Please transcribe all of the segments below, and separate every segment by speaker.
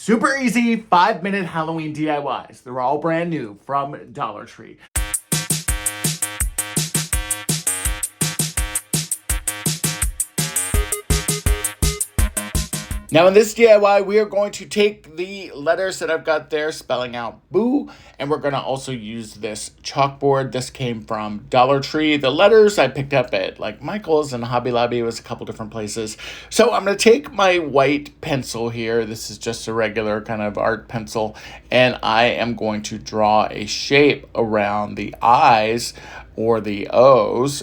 Speaker 1: Super easy 5-minute Halloween DIYs. They're all brand new from Dollar Tree. Now in this DIY, we are going to take the letters that I've got there spelling out boo, and we're going to also use this chalkboard. This came from Dollar Tree. The letters I picked up at like Michael's and Hobby Lobby. It was a couple different places. So I'm going to take my white pencil here. This is just a regular kind of art pencil, and I am going to draw a shape around the I's or the O's.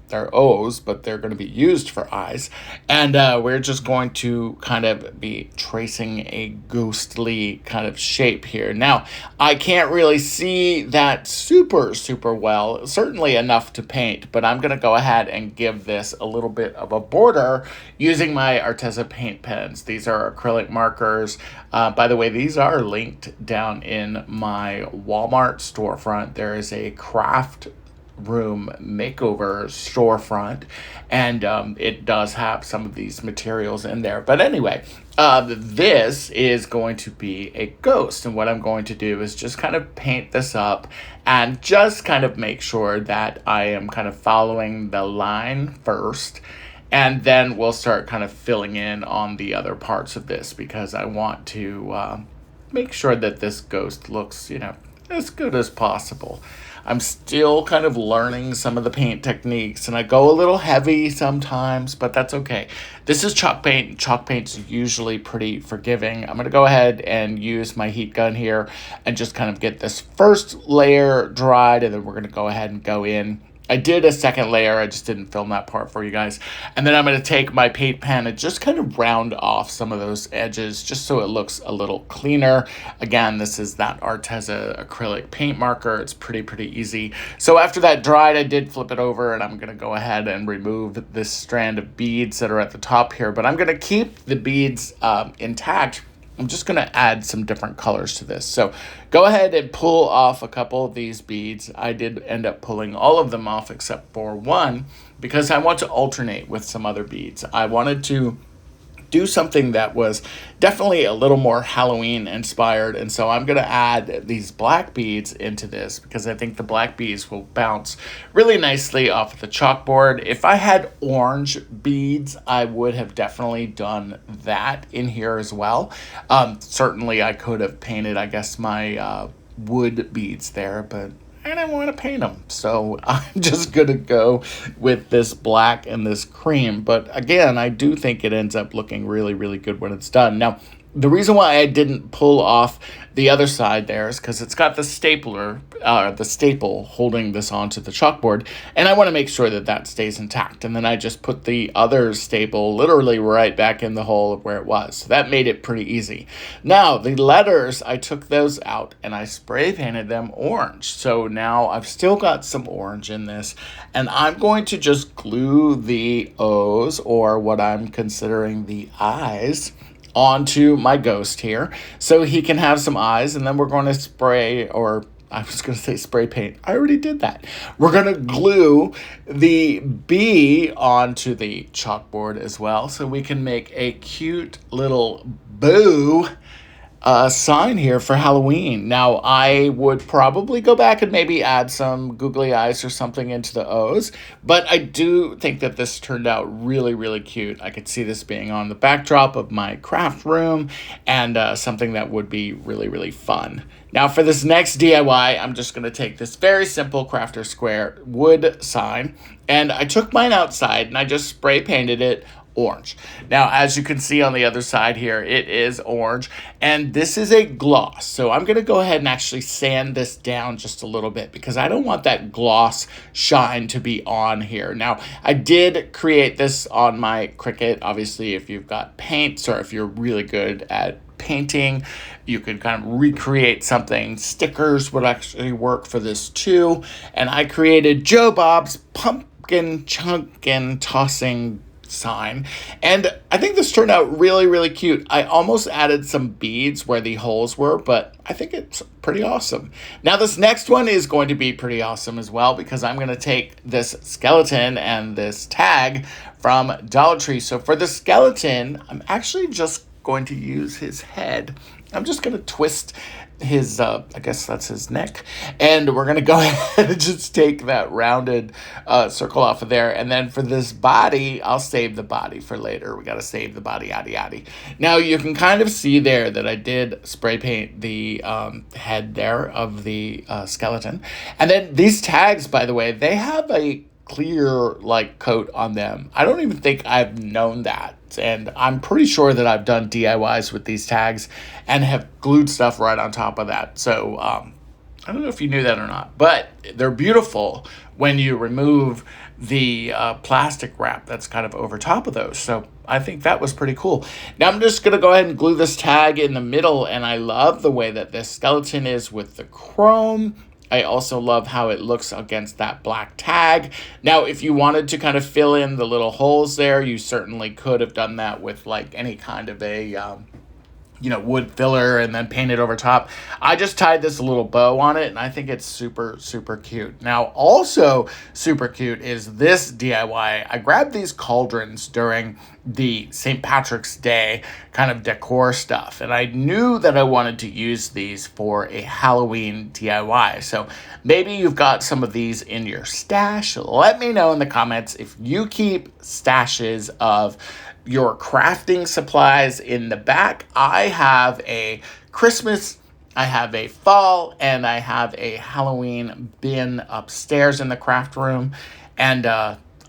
Speaker 1: They're O's, but they're going to be used for eyes. And we're just going to kind of be tracing a ghostly kind of shape here. Now, I can't really see that super well, certainly enough to paint, but I'm going to go ahead and give this a little bit of a border using my Arteza paint pens. These are acrylic markers. By the way, these are linked down in my Walmart storefront. There is a craft room makeover storefront, and it does have some of these materials in there. But anyway, this is going to be a ghost, and what I'm going to do is just kind of paint this up and just kind of make sure that I am kind of following the line first, and then we'll start kind of filling in on the other parts of this, because I want to make sure that this ghost looks, as good as possible. I'm still kind of learning some of the paint techniques, and I go a little heavy sometimes, but that's okay. This is chalk paint. Chalk paint's usually pretty forgiving. I'm going to go ahead and use my heat gun here and just kind of get this first layer dried, and then we're going to go ahead and go in. I did a second layer, I just didn't film that part for you guys. And then I'm going to take my paint pen and just kind of round off some of those edges just so it looks a little cleaner. Again, this is that Arteza acrylic paint marker. It's pretty easy. So after that dried, I did flip it over, and I'm going to go ahead and remove this strand of beads that are at the top here. But I'm going to keep the beads intact. I'm just going to add some different colors to this. So go ahead and pull off a couple of these beads. I did end up pulling all of them off except for one, because I want to alternate with some other beads. I wanted to do something that was definitely a little more Halloween inspired, and so I'm going to add these black beads into this because I think the black beads will bounce really nicely off of the chalkboard. If I had orange beads, I would have definitely done that in here as well. Certainly I could have painted, I guess, my wood beads there, but I didn't want to paint them, so I'm just going to go with this black and this cream. But again, I do think it ends up looking really good when it's done. Now, the reason why I didn't pull off the other side there is because it's got the staple holding this onto the chalkboard, and I want to make sure that that stays intact. And then I just put the other staple literally right back in the hole of where it was. So that made it pretty easy. Now, the letters, I took those out and I spray painted them orange. So now I've still got some orange in this, and I'm going to just glue the O's, or what I'm considering the I's, onto my ghost here so he can have some eyes. And then we're going to spray, or I was going to say spray paint. I already did that. We're going to glue the B onto the chalkboard as well, so we can make a cute little boo sign here for Halloween. Now, I would probably go back and maybe add some googly eyes or something into the O's, but I do think that this turned out really cute. I could see this being on the backdrop of my craft room, and something that would be really fun. Now, for this next DIY, I'm just going to take this very simple Crafter Square wood sign, and I took mine outside and I just spray painted it orange. Now, as you can see on the other side here, it is orange, and this is a gloss. So I'm going to go ahead and actually sand this down just a little bit, because I don't want that gloss shine to be on here. Now, I did create this on my Cricut. Obviously, if you've got paints, or if you're really good at painting, you could kind of recreate something. Stickers would actually work for this too. And I created Joe Bob's pumpkin chunkin' tossing sign, and I think this turned out really cute. I almost added some beads where the holes were, but I think it's pretty awesome. Now, this next one is going to be pretty awesome as well, because I'm going to take this skeleton and this tag from Dollar Tree. So for the skeleton, I'm actually just going to use his head. I'm just going to twist his, I guess that's his neck. And we're going to go ahead and just take that rounded circle off of there. And then for this body, I'll save the body for later. We got to save the body, yada, yada. Now you can kind of see there that I did spray paint the head there of the skeleton. And then these tags, by the way, they have a clear like coat on them. I don't even think I've known that. And I'm pretty sure that I've done DIYs with these tags and have glued stuff right on top of that. So I don't know if you knew that or not, but they're beautiful when you remove the plastic wrap that's kind of over top of those. So I think that was pretty cool. Now I'm just going to go ahead and glue this tag in the middle, and I love the way that this skeleton is with the chrome. I also love how it looks against that black tag. Now, if you wanted to kind of fill in the little holes there, you certainly could have done that with like any kind of a, wood filler and then paint it over top. I just tied this little bow on it, and I think it's super, super cute. Now, also super cute is this DIY. I grabbed these cauldrons during the St. Patrick's Day kind of decor stuff, and I knew that I wanted to use these for a Halloween DIY. So maybe you've got some of these in your stash. Let me know in the comments if you keep stashes of your crafting supplies in the back. I have a Christmas, I have a fall, and I have a Halloween bin upstairs in the craft room. And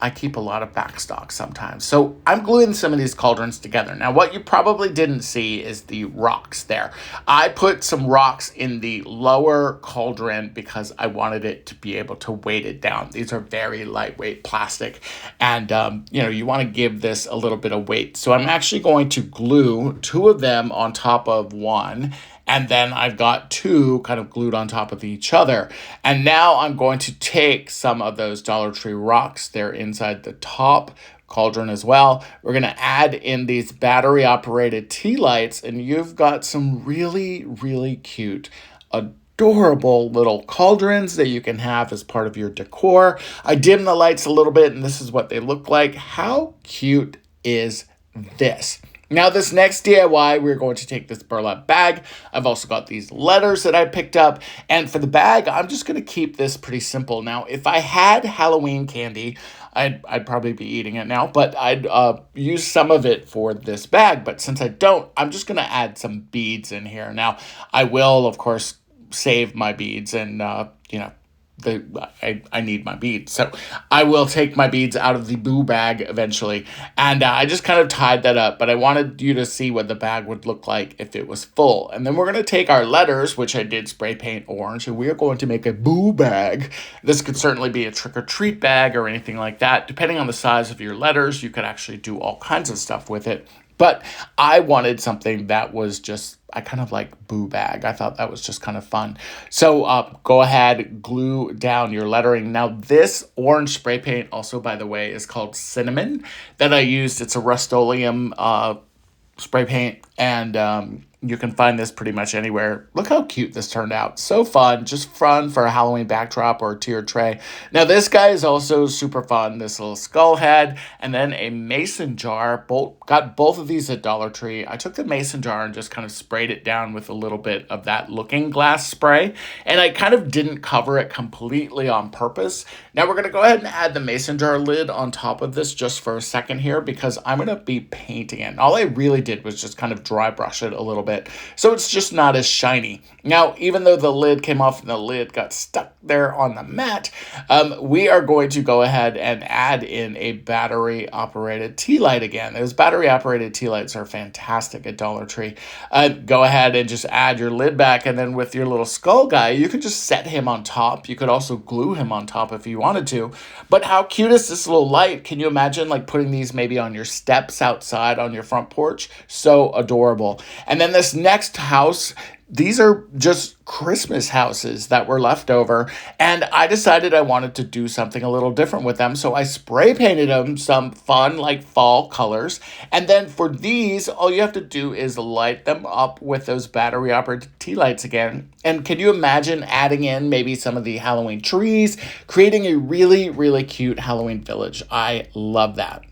Speaker 1: I keep a lot of back stock sometimes. So I'm gluing some of these cauldrons together. Now, what you probably didn't see is the rocks there. I put some rocks in the lower cauldron because I wanted it to be able to weight it down. These are very lightweight plastic, and you want to give this a little bit of weight. So I'm actually going to glue 2 of them on top of one, and then I've got 2 kind of glued on top of each other. And now I'm going to take some of those Dollar Tree rocks. They're inside the top cauldron as well. We're going to add in these battery operated tea lights, and you've got some really, really cute, adorable little cauldrons that you can have as part of your decor. I dimmed the lights a little bit, and this is what they look like. How cute is this? Now, this next DIY, we're going to take this burlap bag. I've also got these letters that I picked up. And for the bag, I'm just going to keep this pretty simple. Now, if I had Halloween candy, I'd probably be eating it now, but I'd use some of it for this bag. But since I don't, I'm just going to add some beads in here. Now, I will, of course, save my beads and, I need my beads. So I will take my beads out of the boo bag eventually. And I just kind of tied that up, but I wanted you to see what the bag would look like if it was full. And then we're going to take our letters, which I did spray paint orange, and we are going to make a boo bag. This could certainly be a trick or treat bag or anything like that. Depending on the size of your letters, you could actually do all kinds of stuff with it. But I wanted something that was just, I kind of like boo bag. I thought that was just kind of fun. So go ahead, glue down your lettering. Now this orange spray paint also, by the way, is called Cinnamon that I used. It's a Rust-Oleum spray paint, and you can find this pretty much anywhere. Look how cute this turned out. So fun, just fun for a Halloween backdrop or a tiered tray. Now this guy is also super fun. This little skull head, and then a mason jar. Got both of these at Dollar Tree. I took the mason jar and just kind of sprayed it down with a little bit of that looking glass spray, and I kind of didn't cover it completely on purpose. Now we're gonna go ahead and add the mason jar lid on top of this just for a second here, because I'm gonna be painting it. And all I really did was just kind of dry brush it a little bit, so it's just not as shiny. Now, even though the lid came off and the lid got stuck there on the mat, we are going to go ahead and add in a battery operated tea light again. Those battery operated tea lights are fantastic at Dollar Tree. Go ahead and just add your lid back, and then with your little skull guy, you can just set him on top. You could also glue him on top if you wanted to. But how cute is this little light? Can you imagine like putting these maybe on your steps outside on your front porch? So adorable. And then this next house, these are just Christmas houses that were left over, and I decided I wanted to do something a little different with them, so I spray painted them some fun like fall colors. And then for these, all you have to do is light them up with those battery operated tea lights again. And can you imagine adding in maybe some of the Halloween trees, creating a really, really cute Halloween village? I love that.